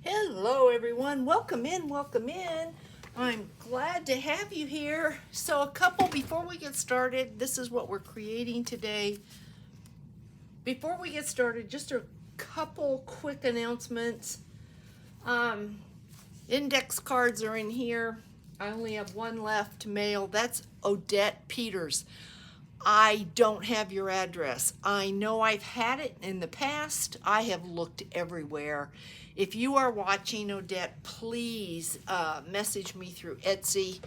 Hello, everyone. Welcome in. Welcome in. I'm glad to have you here. So, before we get started, this is what we're creating today. Before we get started, just a couple quick announcements. Um, Index cards are in here. I only have one left to mail. That's Odette Peters. I don't have your address. I know I've had it in the past. I have looked everywhere. If you are watching, Odette, please message me through Etsy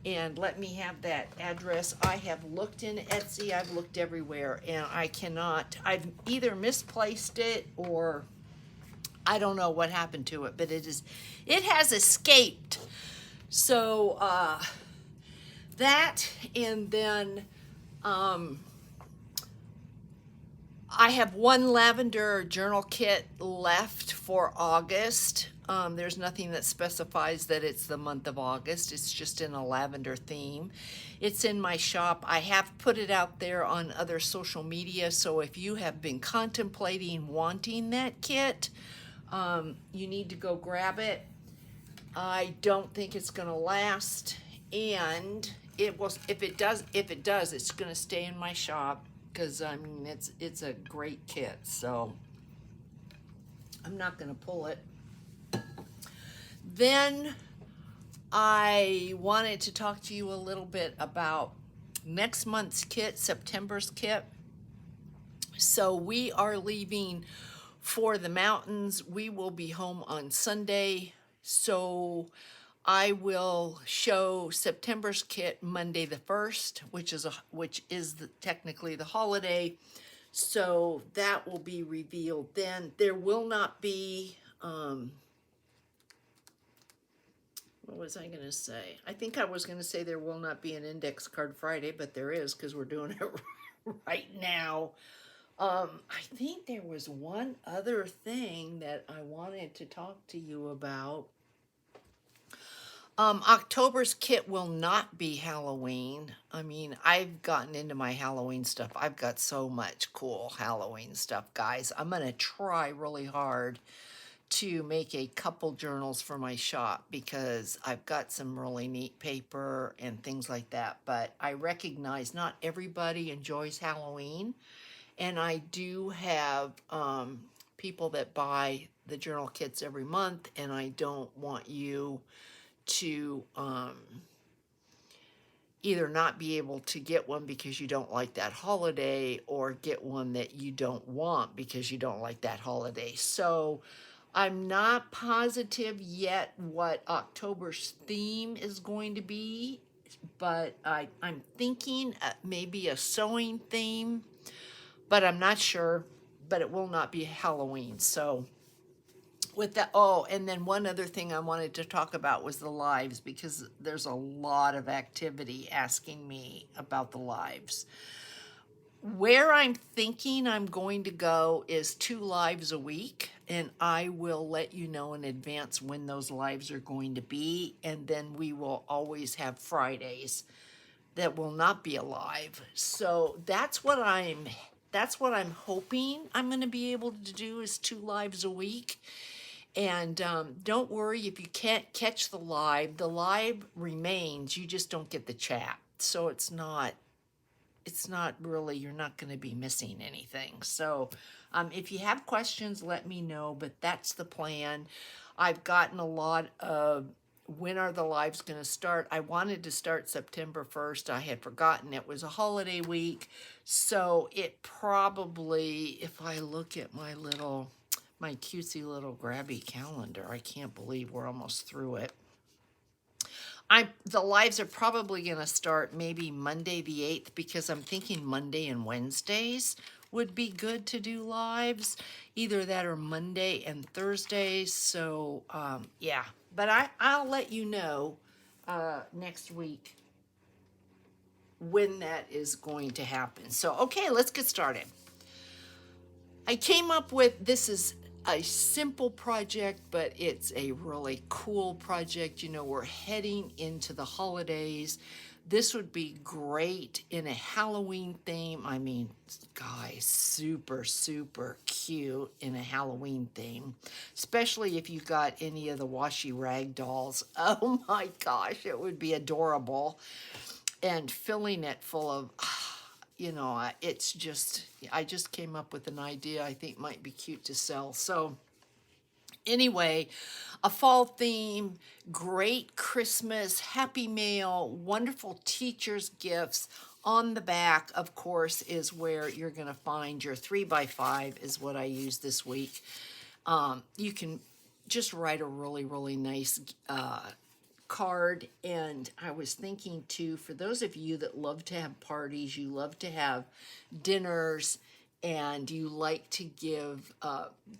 and let me have that address. I have looked in Etsy, I've looked everywhere, and I cannot. I've either misplaced it or I don't know what happened to it, but it has escaped. So that, and then I have one lavender journal kit left for August. There's nothing that specifies that it's the month of August. It's just in a lavender theme. It's in my shop. I have put it out there on other social media, so if you have been contemplating wanting that kit, you need to go grab it. I don't think it's going to last, and it will. If it does, it's going to stay in my shop because I mean it's a great kit. So I'm not going to pull it. Then I wanted to talk to you a little bit about next month's kit, September's kit. So we are leaving for the mountains. We will be home on Sunday. So I will show September's kit Monday the 1st, which is technically the holiday. So that will be revealed then. There will not be what was I going to say? I think I was going to say there will not be an index card Friday, but there is because we're doing it right now. I think there was one other thing that I wanted to talk to you about. October's kit will not be Halloween. I mean, I've gotten into my Halloween stuff. I've got so much cool Halloween stuff, guys. I'm going to try really hard to make a couple journals for my shop because I've got some really neat paper and things like that. But I recognize not everybody enjoys Halloween. And I do have people that buy the journal kits every month, and I don't want you to either not be able to get one because you don't like that holiday or get one that you don't want because you don't like that holiday. So I'm not positive yet what October's theme is going to be, but I'm thinking maybe a sewing theme, but I'm not sure, but it will not be Halloween. So with that, oh, and then one other thing I wanted to talk about was the lives because there's a lot of activity asking me about the lives. Where I'm thinking I'm going to go is 2 lives a week, and I will let you know in advance when those lives are going to be, and then we will always have Fridays that will not be alive. So that's what I'm hoping I'm going to be able to do is 2 lives a week. And don't worry if you can't catch the live remains. You just don't get the chat. So it's not really, you're not going to be missing anything. So if you have questions, let me know, but that's the plan. I've gotten a lot of when are the lives going to start. I wanted to start September 1st. I had forgotten it was a holiday week. So it probably, if I look at my cutesy little grabby calendar, I can't believe we're almost through it. The lives are probably going to start maybe Monday the 8th because I'm thinking Monday and Wednesdays would be good to do lives. Either that or Monday and Thursdays. So, yeah. But I'll let you know next week when that is going to happen. So, okay, let's get started. I came up with, this is a simple project, but it's a really cool project. You know, we're heading into the holidays. This would be great in a Halloween theme. I mean, guys, super, super cute in a Halloween theme, especially if you got any of the washi rag dolls. Oh my gosh, it would be adorable. And filling it full of, it's just, I just came up with an idea I think might be cute to sell. So anyway, a fall theme, great Christmas, happy mail, wonderful teachers' gifts. On the back, of course, is where you're going to find your 3x5 is what I used this week. You can just write a really, really nice card. And I was thinking too, for those of you that love to have parties, you love to have dinners, and you like to give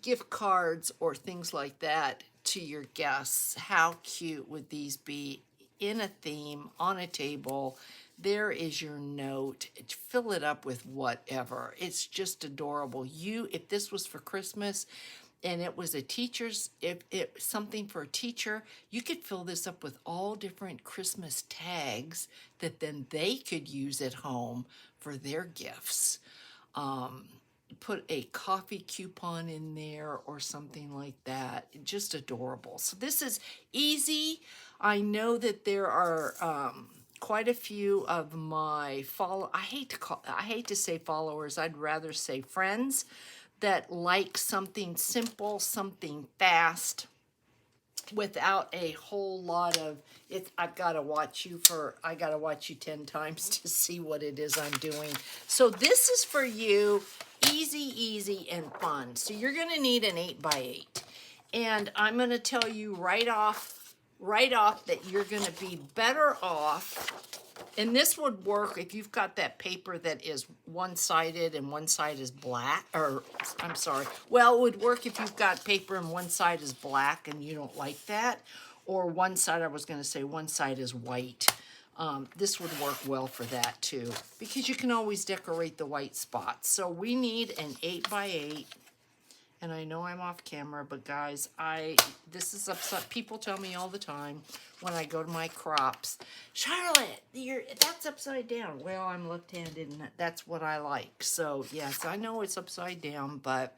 gift cards or things like that to your guests, how cute would these be in a theme on a table? There is your note. Fill it up with whatever. It's just adorable. If this was for Christmas and it was a teacher's, if it something for a teacher, you could fill this up with all different Christmas tags that then they could use at home for their gifts. Put a coffee coupon in there or something like that. Just adorable. So this is easy. I know that there are quite a few of my I hate to say followers, I'd rather say friends that like something simple, something fast, without a whole lot of it. I gotta watch you 10 times to see what it is I'm doing. So this is for you, easy and fun. So you're gonna need an 8x8, and I'm gonna tell you right off that you're gonna be better off. And this would work if you've got that paper that is one-sided and one side is black, or I'm sorry. Well, it would work if you've got paper and one side is black and you don't like that. Or one side, I was going to say one side is white. This would work well for that too, because you can always decorate the white spots. So we need an 8x8. And I know I'm off camera, but guys, this is upset. People tell me all the time when I go to my crops, Charlotte, that's upside down. Well, I'm left-handed, and that's what I like. So yes, I know it's upside down, but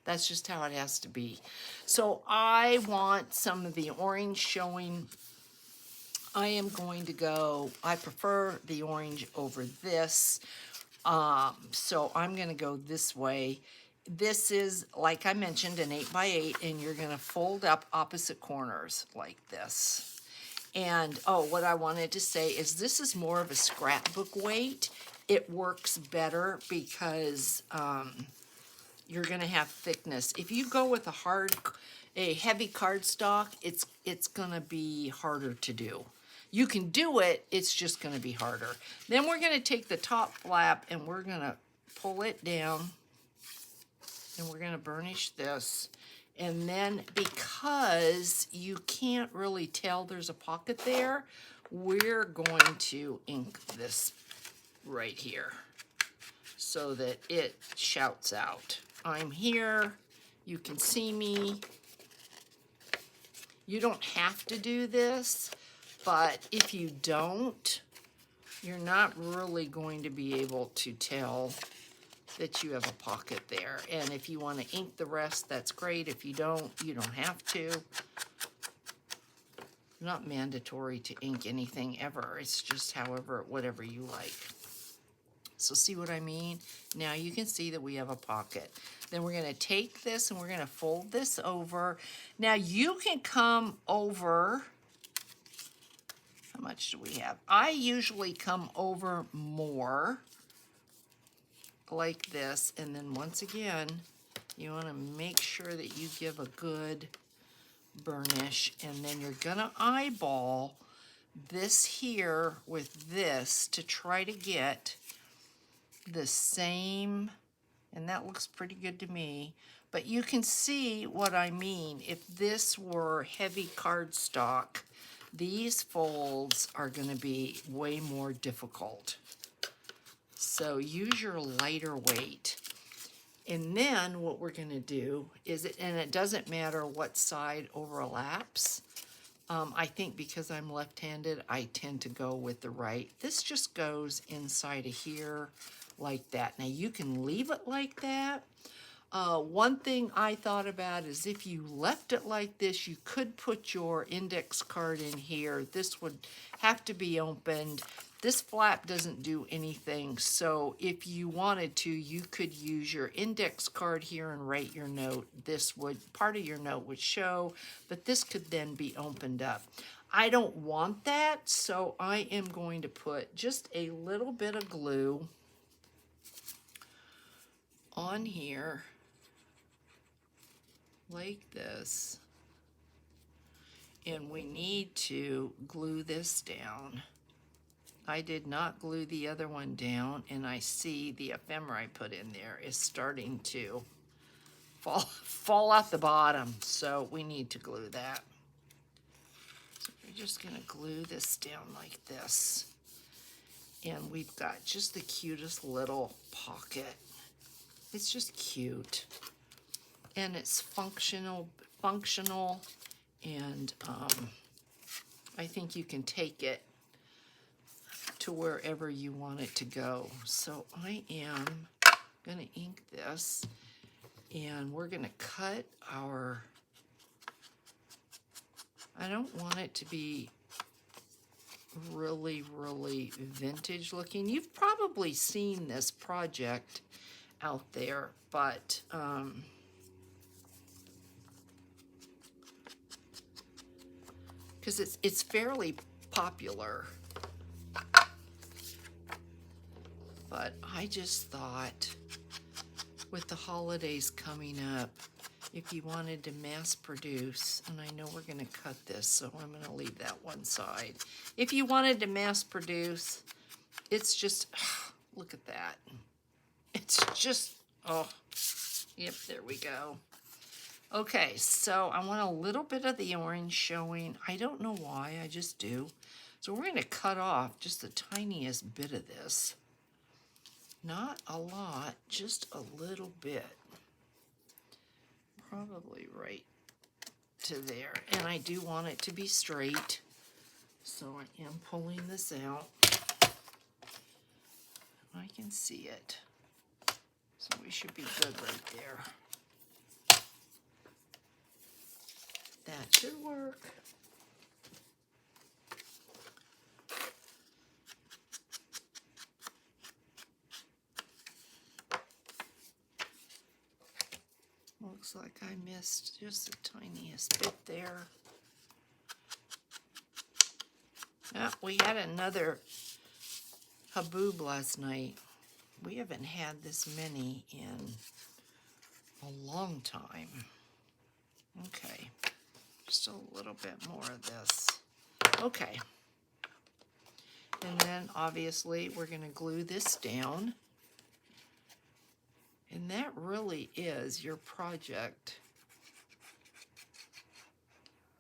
that's just how it has to be. So I want some of the orange showing. I am going to go, I prefer the orange over this. So I'm going to go this way. This is, like I mentioned, an 8x8, and you're going to fold up opposite corners like this. And, what I wanted to say is this is more of a scrapbook weight. It works better because you're going to have thickness. If you go with a heavy cardstock, it's going to be harder to do. You can do it, it's just going to be harder. Then we're going to take the top flap and we're going to pull it down. And we're going to burnish this. And then because you can't really tell there's a pocket there, we're going to ink this right here so that it shouts out. I'm here. You can see me. You don't have to do this, but if you don't, you're not really going to be able to tell that you have a pocket there. And if you want to ink the rest, that's great. If you don't, you don't have to. Not mandatory to ink anything ever. It's just whatever you like. So see what I mean? Now you can see that we have a pocket. Then we're going to take this and we're going to fold this over. Now you can come over. How much do we have? I usually come over more, like this, and then once again you want to make sure that you give a good burnish, and then you're gonna eyeball this here with this to try to get the same, and that looks pretty good to me, but you can see what I mean. If this were heavy cardstock, these folds are going to be way more difficult. So use your lighter weight. And then what we're going to do is, and it doesn't matter what side overlaps, I think because I'm left-handed, I tend to go with the right. This just goes inside of here like that. Now you can leave it like that. One thing I thought about is if you left it like this, you could put your index card in here. This would have to be opened. This flap doesn't do anything, so if you wanted to, you could use your index card here and write your note. This would, part of your note would show, but this could then be opened up. I don't want that, so I am going to put just a little bit of glue on here like this, and we need to glue this down. I did not glue the other one down, and I see the ephemera I put in there is starting to fall out the bottom, so we need to glue that. So we're just gonna glue this down like this, and we've got just the cutest little pocket. It's just cute, and it's functional, and I think you can take it to wherever you want it to go. So I am gonna ink this, and we're gonna cut our, I don't want it to be really, really vintage looking. You've probably seen this project out there, but because it's fairly popular. But I just thought, with the holidays coming up, if you wanted to mass produce, and I know we're going to cut this, so I'm going to leave that one side. If you wanted to mass produce, it's just, look at that. It's just, oh, yep, there we go. Okay, so I want a little bit of the orange showing. I don't know why, I just do. So we're going to cut off just the tiniest bit of this. Not a lot, just a little bit. Probably right to there. And I do want it to be straight, so I am pulling this out. I can see it. So we should be good right there. That should work. Looks like I missed just the tiniest bit there. Oh, we had another haboob last night. We haven't had this many in a long time. Okay, just a little bit more of this. Okay. And then obviously we're going to glue this down. And that really is your project.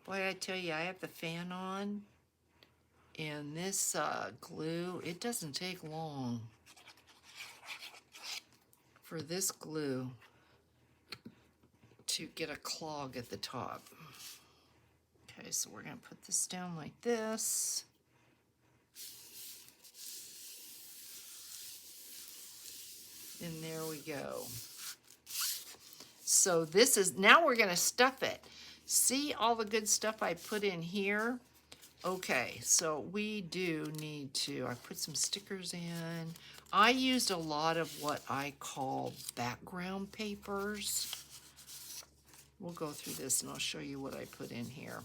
Boy, I tell you, I have the fan on, and this glue, it doesn't take long for this glue to get a clog at the top. Okay, so we're going to put this down like this. And there we go. So this is, now we're going to stuff it. See all the good stuff I put in here? Okay, so we do need to, I put some stickers in. I used a lot of what I call background papers. We'll go through this and I'll show you what I put in here.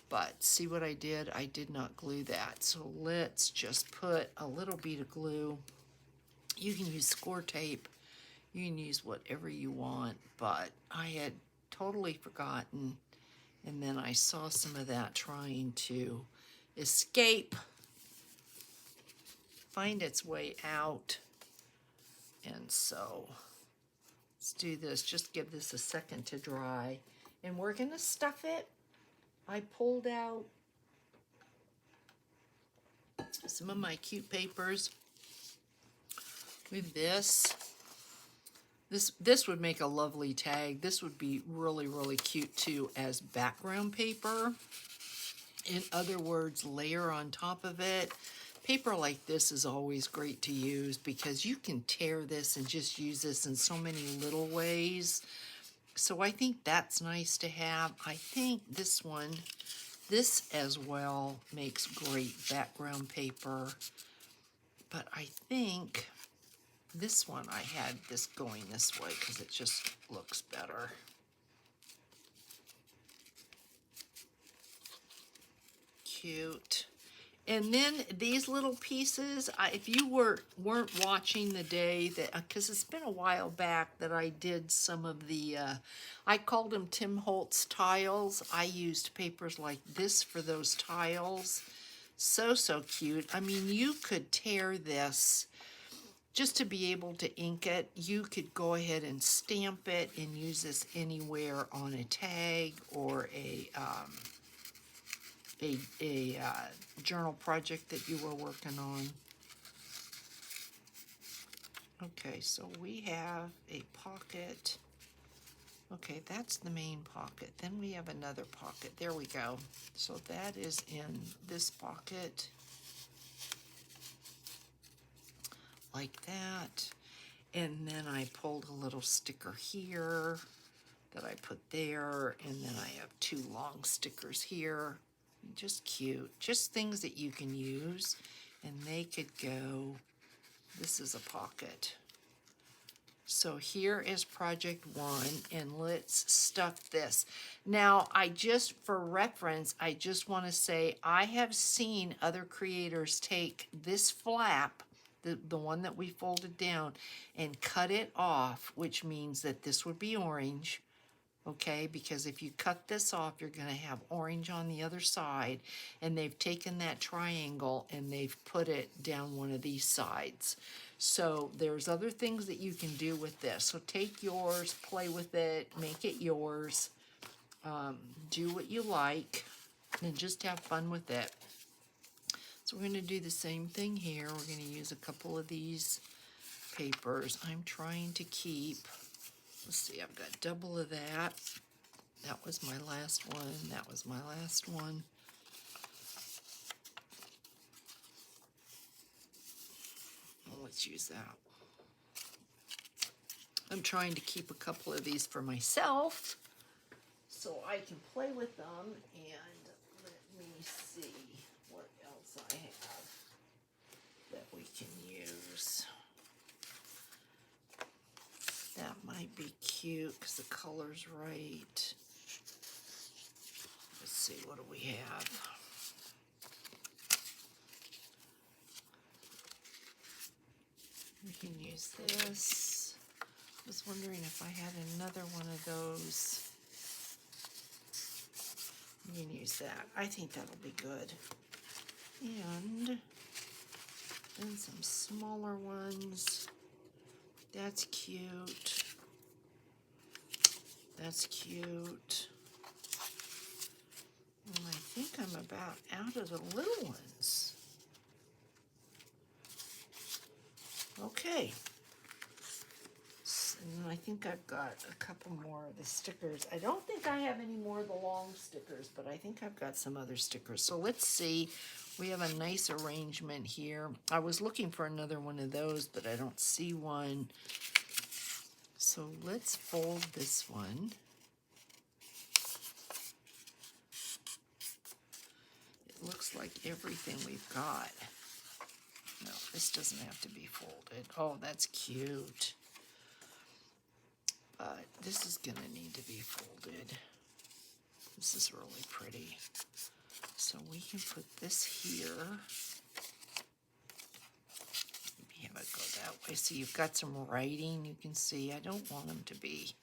But see what I did? I did not glue that. So let's just put a little bead of glue. You can use score tape. You can use whatever you want, but I had totally forgotten. And then I saw some of that trying to escape, find its way out. And so let's do this. Just give this a second to dry. And we're going to stuff it. I pulled out some of my cute papers with this. This would make a lovely tag. This would be really, really cute too as background paper. In other words, layer on top of it. Paper like this is always great to use because you can tear this and just use this in so many little ways. So I think that's nice to have. I think this one, this as well, makes great background paper. But I think this one, I had this going this way because it just looks better. Cute. And then these little pieces, if you weren't watching the day that, because it's been a while back that I did some of the, I called them Tim Holtz tiles. I used papers like this for those tiles. So, so cute. I mean, you could tear this just to be able to ink it. You could go ahead and stamp it and use this anywhere on a tag or a journal project that you were working on. Okay, so we have a pocket. Okay, that's the main pocket. Then we have another pocket. There we go. So that is in this pocket. Like that. And then I pulled a little sticker here that I put there. And then I have two long stickers here. Just cute. Just things that you can use. And they could go, this is a pocket. So here is project one, and let's stuff this. Now, for reference, I just want to say I have seen other creators take this flap, the one that we folded down, and cut it off, which means that this would be orange. Okay, because if you cut this off, you're going to have orange on the other side, and they've taken that triangle and they've put it down one of these sides. So there's other things that you can do with this. So take yours, play with it, make it yours, do what you like, and just have fun with it. So we're going to do the same thing here. We're going to use a couple of these papers. I'm trying to keep... Let's see, I've got double of that. That was my last one. That was my last one. Well, let's use that. I'm trying to keep a couple of these for myself so I can play with them. And let me see what else I have that we can use. That might be cute because the color's right. Let's see, what do we have? We can use this. I was wondering if I had another one of those. We can use that. I think that'll be good. And then some smaller ones. That's cute. That's cute. And I think I'm about out of the little ones. Okay. And I think I've got a couple more of the stickers. I don't think I have any more of the long stickers, but I think I've got some other stickers. So let's see. We have a nice arrangement here. I was looking for another one of those, but I don't see one. So let's fold this one. It looks like everything we've got. No, this doesn't have to be folded. Oh, that's cute. But this is gonna need to be folded. This is really pretty. So we can put this here. Maybe have it go that way. So you've got some writing you can see. I don't want them to be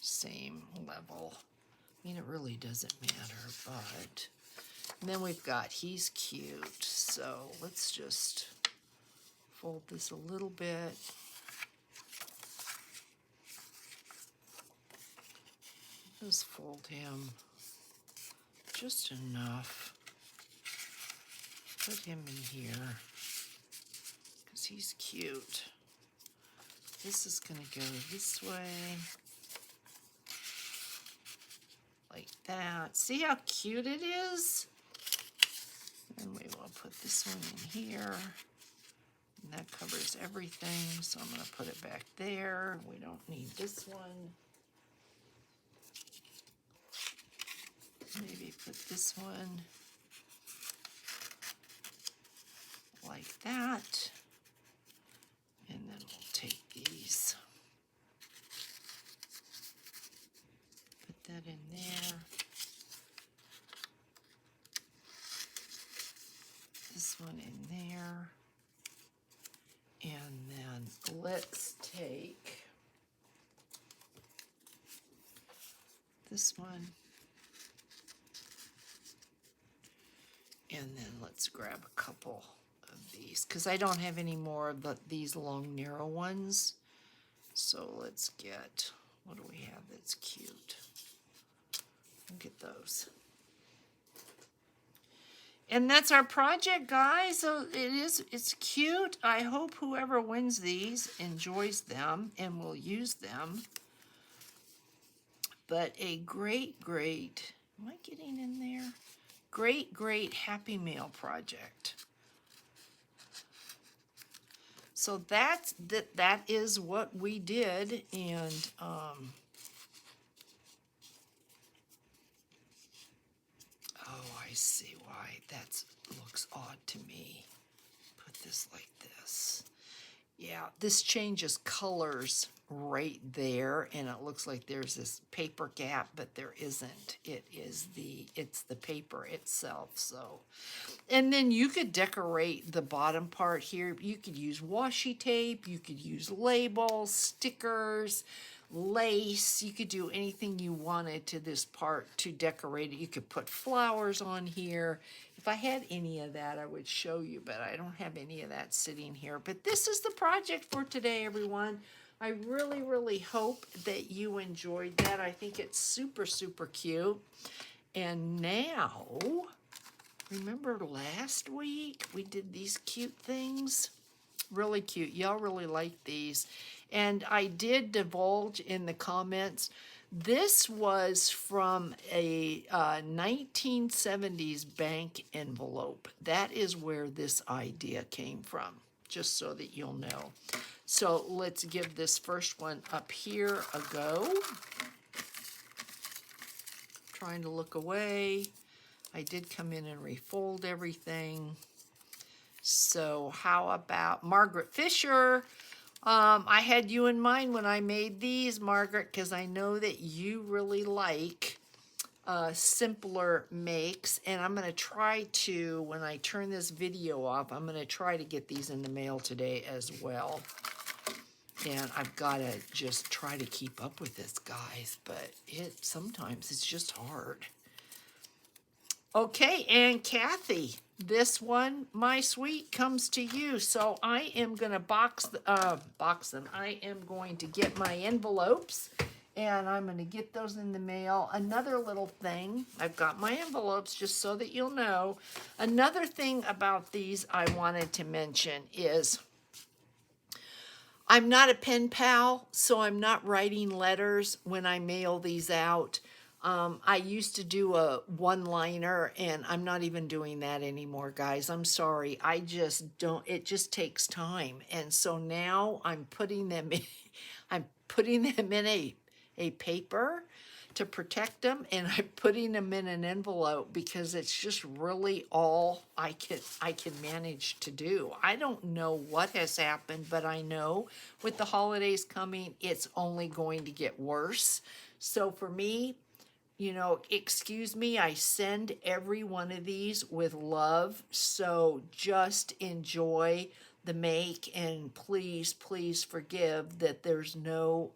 same level. I mean, it really doesn't matter, but... And then we've got, he's cute. So let's just fold this a little bit. Just fold him just enough. Put him in here because he's cute. This is going to go this way. Like that. See how cute it is? And we will put this one in here. And that covers everything, so I'm going to put it back there. We don't need this one. Maybe put this one like that. And then we'll take these, put that in there. This one in there. And then let's take this one. And then let's grab a couple of these, because I don't have any more of these long, narrow ones. So let's get, what do we have that's cute? We'll get those. And that's our project, guys. So it's cute. I hope whoever wins these enjoys them and will use them. But a great, am I getting in there? Great Happy Mail project. So that is what we did, and oh, I see why that looks odd to me. Put this like this. Yeah, this changes colors right there, and it looks like there's this paper gap, but there isn't. It's the paper itself. So, and then you could decorate the bottom part here. You could use washi tape, you could use labels, stickers, lace. You could do anything you wanted to this part to decorate it. You could put flowers on here. If I had any of that, I would show you, but I don't have any of that sitting here. But this is the project for today, everyone. I really hope that you enjoyed that. I think it's super cute. And now, remember last week we did these cute things? Really cute. Y'all really like these. And I did divulge in the comments, this was from a 1970s bank envelope. That is where this idea came from, just so that you'll know. So let's give this first one up here a go. Trying to look away. I did come in and refold everything. So how about Margaret Fisher? I had you in mind when I made these, Margaret, because I know that you really like simpler makes, and I'm going to try to, when I turn this video off, I'm going to try to get these in the mail today as well. And I've got to just try to keep up with this, guys, but sometimes it's just hard. Okay, and Kathy, this one, my sweet, comes to you. So I am going to box them. I am going to get my envelopes, and I'm going to get those in the mail. Another little thing, I've got my envelopes just so that you'll know. Another thing about these I wanted to mention is I'm not a pen pal, so I'm not writing letters when I mail these out. I used to do a one-liner, and I'm not even doing that anymore, guys. I'm sorry. I just don't, it just takes time. And so now I'm putting them in, a paper to protect them, and I'm putting them in an envelope because it's just really all I can manage to do. I don't know what has happened, but I know with the holidays coming, it's only going to get worse. So for me, you know, excuse me, I send every one of these with love, so just enjoy the make, and please forgive that there's no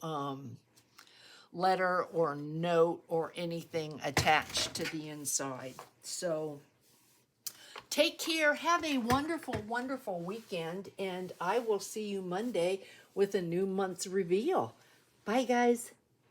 letter or note or anything attached to the inside. So take care, have a wonderful weekend, and I will see you Monday with a new month's reveal. Bye, guys.